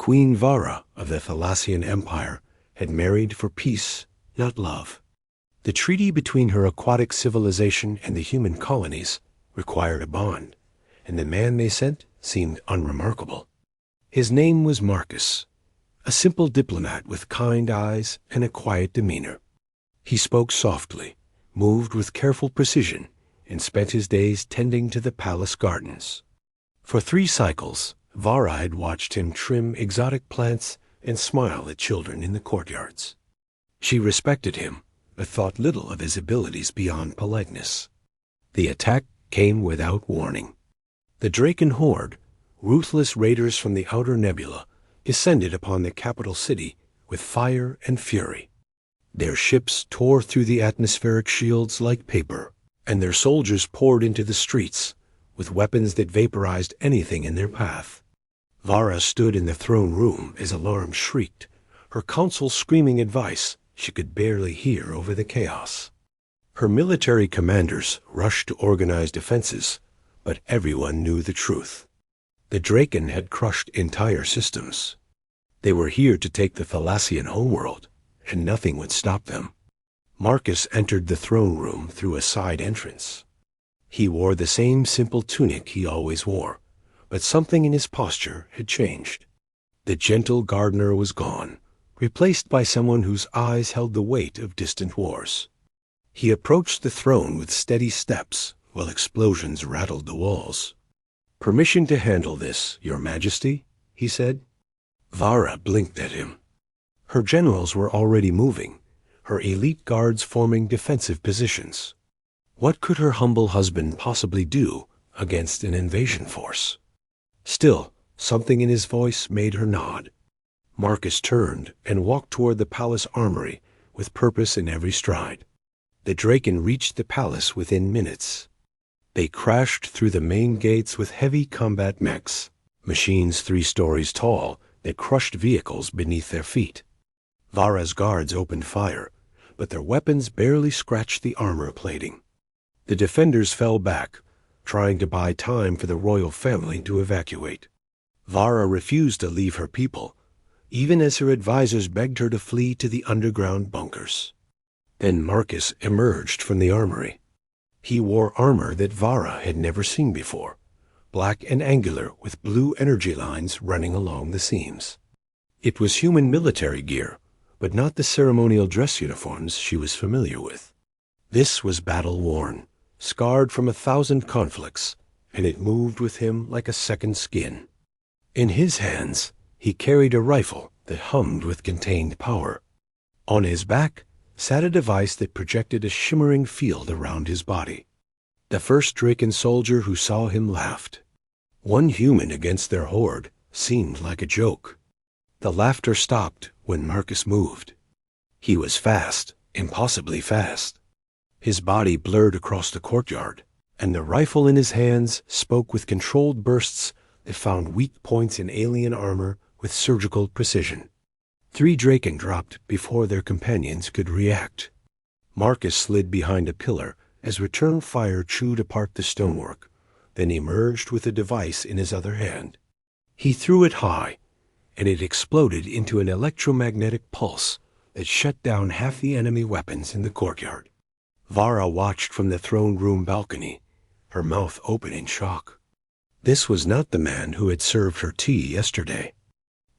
Queen Vara of the Thalassian Empire had married for peace, not love. The treaty between her aquatic civilization and the human colonies required a bond, and the man they sent seemed unremarkable. His name was Marcus, a simple diplomat with kind eyes and a quiet demeanor. He spoke softly, moved with careful precision, and spent his days tending to the palace gardens. For 3 cycles, Vara had watched him trim exotic plants and smile at children in the courtyards. She respected him, but thought little of his abilities beyond politeness. The attack came without warning. The Draken Horde, ruthless raiders from the outer nebula, descended upon the capital city with fire and fury. Their ships tore through the atmospheric shields like paper, and their soldiers poured into the streets with weapons that vaporized anything in their path. Vara stood in the throne room as alarm shrieked, her council screaming advice she could barely hear over the chaos. Her military commanders rushed to organize defenses, but everyone knew the truth. The Draken had crushed entire systems. They were here to take the Thalassian homeworld, and nothing would stop them. Marcus entered the throne room through a side entrance. He wore the same simple tunic he always wore, but something in his posture had changed. The gentle gardener was gone, replaced by someone whose eyes held the weight of distant wars. He approached the throne with steady steps while explosions rattled the walls. "Permission to handle this, Your Majesty," he said. Vara blinked at him. Her generals were already moving, her elite guards forming defensive positions. What could her humble husband possibly do against an invasion force? Still, something in his voice made her nod. Marcus turned and walked toward the palace armory with purpose in every stride. The Draken reached the palace within minutes. They crashed through the main gates with heavy combat mechs, machines 3 stories tall that crushed vehicles beneath their feet. Vara's guards opened fire, but their weapons barely scratched the armor plating. The defenders fell back, trying to buy time for the royal family to evacuate. Vara refused to leave her people, even as her advisors begged her to flee to the underground bunkers. Then Marcus emerged from the armory. He wore armor that Vara had never seen before, black and angular with blue energy lines running along the seams. It was human military gear, but not the ceremonial dress uniforms she was familiar with. This was battle-worn, scarred from 1,000 conflicts, and it moved with him like a second skin. In his hands, he carried a rifle that hummed with contained power. On his back sat a device that projected a shimmering field around his body. The first Draken soldier who saw him laughed. One human against their horde seemed like a joke. The laughter stopped when Marcus moved. He was fast, impossibly fast. His body blurred across the courtyard, and the rifle in his hands spoke with controlled bursts that found weak points in alien armor with surgical precision. 3 Draken dropped before their companions could react. Marcus slid behind a pillar as return fire chewed apart the stonework, then emerged with a device in his other hand. He threw it high, and it exploded into an electromagnetic pulse that shut down half the enemy weapons in the courtyard. Vara watched from the throne room balcony, her mouth open in shock. This was not the man who had served her tea yesterday.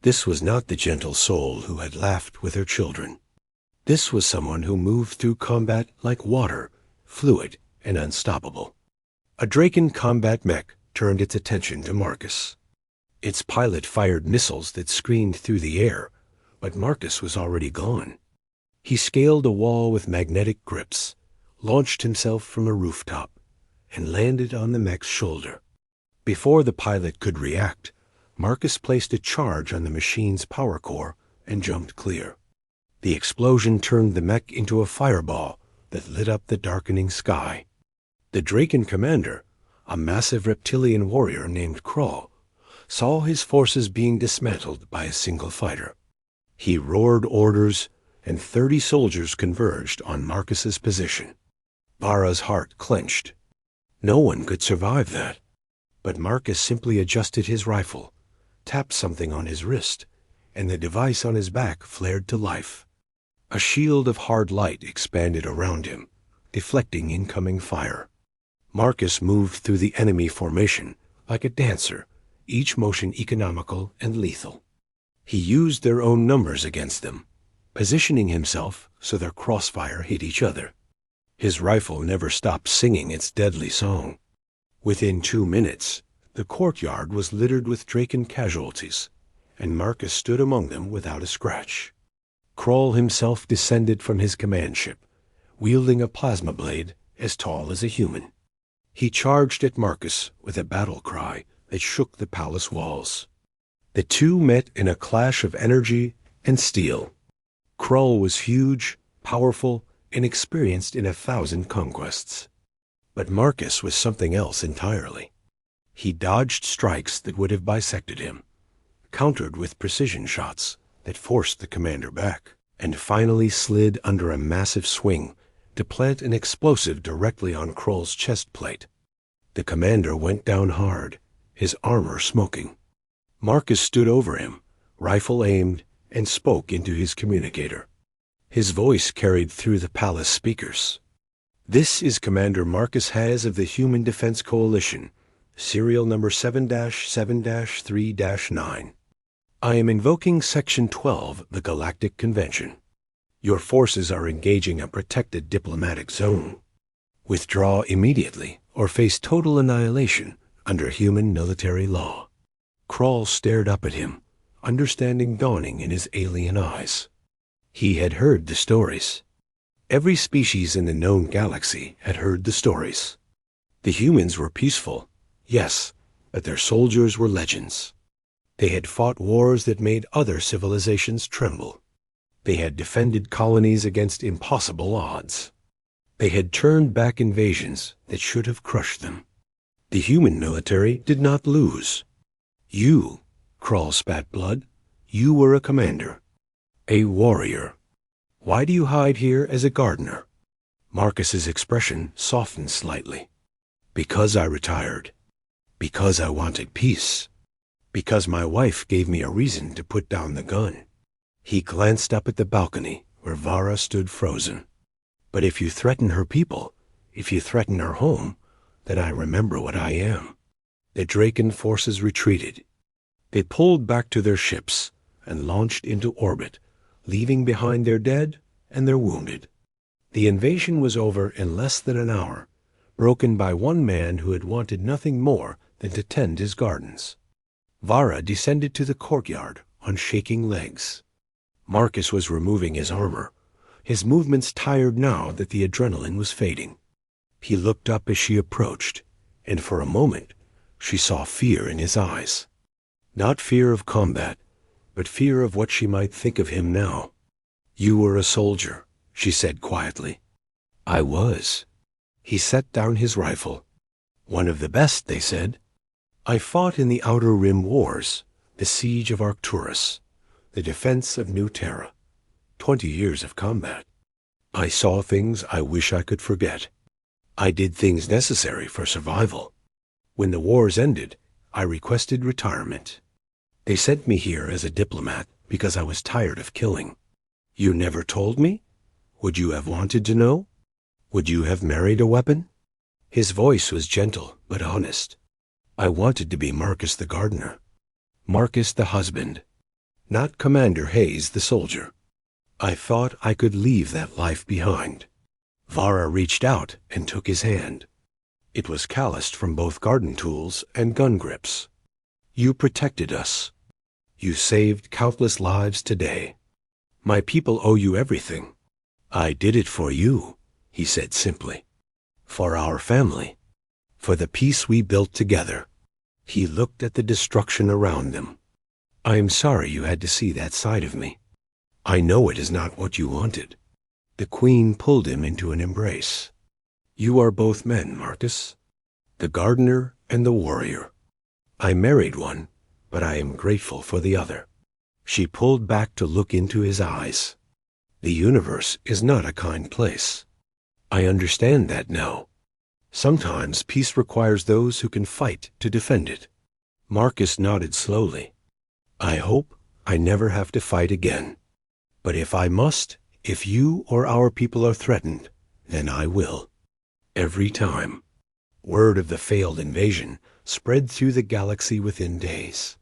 This was not the gentle soul who had laughed with her children. This was someone who moved through combat like water, fluid and unstoppable. A Draken combat mech turned its attention to Marcus. Its pilot fired missiles that screamed through the air, but Marcus was already gone. He scaled a wall with magnetic grips, launched himself from a rooftop, and landed on the mech's shoulder. Before the pilot could react, Marcus placed a charge on the machine's power core and jumped clear. The explosion turned the mech into a fireball that lit up the darkening sky. The Draken commander, a massive reptilian warrior named Krull, saw his forces being dismantled by a single fighter. He roared orders, and 30 soldiers converged on Marcus's position. Vara's heart clenched. No one could survive that. But Marcus simply adjusted his rifle, tapped something on his wrist, and the device on his back flared to life. A shield of hard light expanded around him, deflecting incoming fire. Marcus moved through the enemy formation like a dancer, each motion economical and lethal. He used their own numbers against them, positioning himself so their crossfire hit each other. His rifle never stopped singing its deadly song. Within 2 minutes, the courtyard was littered with Draken casualties, and Marcus stood among them without a scratch. Kroll himself descended from his command ship, wielding a plasma blade as tall as a human. He charged at Marcus with a battle cry that shook the palace walls. The two met in a clash of energy and steel. Kroll was huge, powerful, and experienced in 1,000 conquests. But Marcus was something else entirely. He dodged strikes that would have bisected him, countered with precision shots that forced the commander back, and finally slid under a massive swing to plant an explosive directly on Kroll's chest plate. The commander went down hard, his armor smoking. Marcus stood over him, rifle aimed, and spoke into his communicator. His voice carried through the palace speakers. "This is Commander Marcus Has of the Human Defense Coalition, serial number 7-7-3-9. I am invoking Section 12, the Galactic Convention. Your forces are engaging a protected diplomatic zone. Withdraw immediately or face total annihilation under human military law." Kroll stared up at him, understanding dawning in his alien eyes. He had heard the stories. Every species in the known galaxy had heard the stories. The humans were peaceful, yes, but their soldiers were legends. They had fought wars that made other civilizations tremble. They had defended colonies against impossible odds. They had turned back invasions that should have crushed them. The human military did not lose. You, Kroll spat blood, you were a commander, a warrior. Why do you hide here as a gardener? Marcus's expression softened slightly. Because I retired. Because I wanted peace. Because my wife gave me a reason to put down the gun. He glanced up at the balcony where Vara stood frozen. But if you threaten her people, if you threaten her home, then I remember what I am. The Draken forces retreated. They pulled back to their ships and launched into orbit, leaving behind their dead and their wounded. The invasion was over in less than an hour, broken by one man who had wanted nothing more than to tend his gardens. Vara descended to the courtyard on shaking legs. Marcus was removing his armor, his movements tired now that the adrenaline was fading. He looked up as she approached, and for a moment she saw fear in his eyes. Not fear of combat, but fear of what she might think of him now. "You were a soldier," she said quietly. "I was." He set down his rifle. "One of the best," they said. "I fought in the Outer Rim Wars, the siege of Arcturus, the defense of New Terra. 20 years of combat. I saw things I wish I could forget. I did things necessary for survival. When the wars ended, I requested retirement. They sent me here as a diplomat because I was tired of killing. You never told me? Would you have wanted to know? Would you have married a weapon?" His voice was gentle but honest. "I wanted to be Marcus the gardener. Marcus the husband. Not Commander Hayes the soldier. I thought I could leave that life behind." Vara reached out and took his hand. It was calloused from both garden tools and gun grips. "You protected us. You saved countless lives today. My people owe you everything. I did it for you," he said simply. "For our family. For the peace we built together." He looked at the destruction around them. "I am sorry you had to see that side of me. I know it is not what you wanted." The Queen pulled him into an embrace. "You are both men, Marcus. The gardener and the warrior. I married one, but I am grateful for the other." She pulled back to look into his eyes. "The universe is not a kind place. I understand that now. Sometimes peace requires those who can fight to defend it." Marcus nodded slowly. "I hope I never have to fight again. But if I must, if you or our people are threatened, then I will. Every time. Word of the failed invasion spread through the galaxy within days.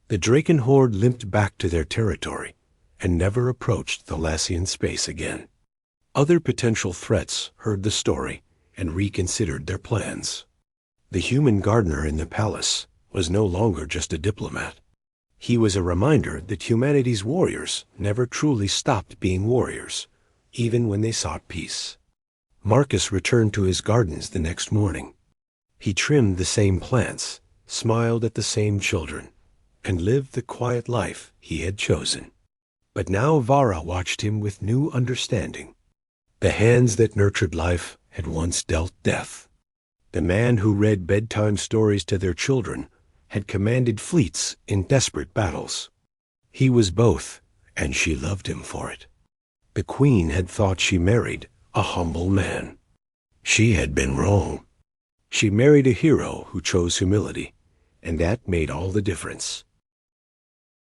The Draken horde limped back to their territory and never approached Thalassian space again. Other potential threats heard the story and reconsidered their plans. The human gardener in the palace was no longer just a diplomat. He was a reminder that humanity's warriors never truly stopped being warriors, even when they sought peace. Marcus returned to his gardens the next morning. He trimmed the same plants, smiled at the same children, and lived the quiet life he had chosen. But now Vara watched him with new understanding. The hands that nurtured life had once dealt death. The man who read bedtime stories to their children had commanded fleets in desperate battles. He was both, and she loved him for it. The queen had thought she married a humble man. She had been wrong. She married a hero who chose humility, and that made all the difference.